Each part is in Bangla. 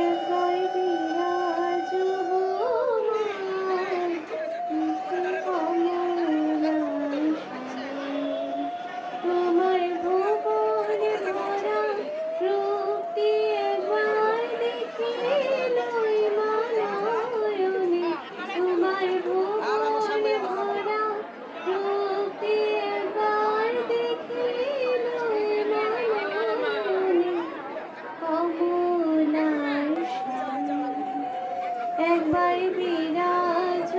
একবার বিরাজ তোমার কমলার সামনে। তোমার ভুবনে ভরা রূপ দিয়ে একবার দেখিলই মানয়নে। তোমার ভুবনে ভরা রূপ দিয়ে একবার দেখিলই মানয়নে কমলার সামনে। একবার বিরাজ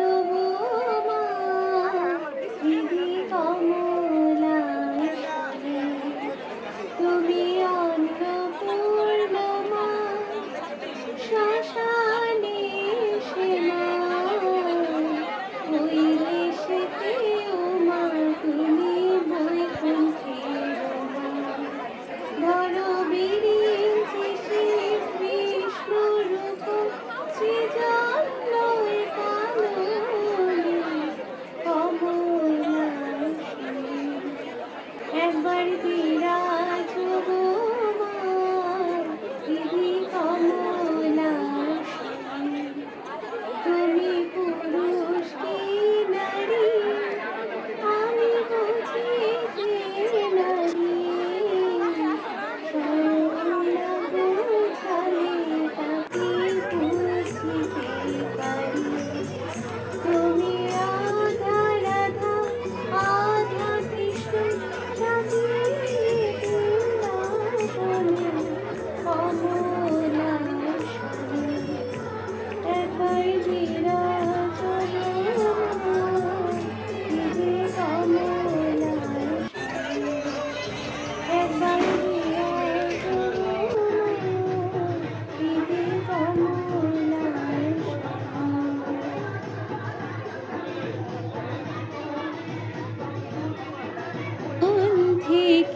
মা দিদি কমলার সামনে। তুমি অন্নপূর্ণা শ্মশানে সেনা হইলে সেতে উমা তুমি বৈকুণ্ঠের মা। ধরো বিরিঞ্চি শ্রীকৃষ্ণরূপ শ্রীজন্মে কাননে কমলার সামনে। একবার বিরাজ মা দিদি কমলার সামনে। তুমি পুরুষ কি নারী আমি বুঝি যে নারী। স্বয়ং না বোঝালে তাকে বুঝিতে পারি। তুমি আধা রাধা আধা কৃষ্ণ কমলার সামনে। একবার বিরাজ দিদি কমলার সামনে। একবার বিরাজ দিদি কমলার সামনে।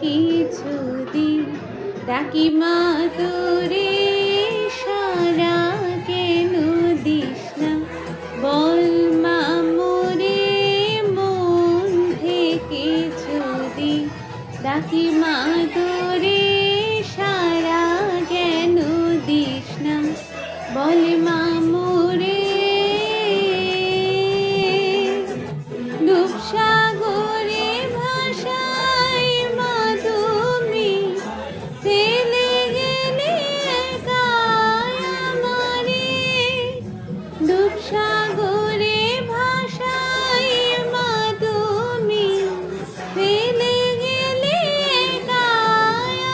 কিছুদিন ডাকি মা তোরে সারা কেন দিস না বল মা মোরে মন থেকে যদি ডাকি মা তোরে সারা কেন দিস না বল মা মোরে। ডুবসাগরে ভাসাই মা তুমি ফেলে গেলে একা আমারে। ডুবসাগরে ভাসাই মা তুমি ফেলে গেলে একা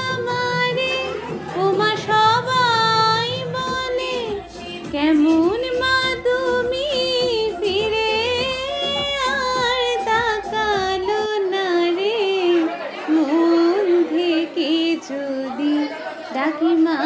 আমারে। ওমা সবাই বলে কেমন মা তুমি ফিরে আর তাকালো না রে। মন থেকে যদি ডাকি মা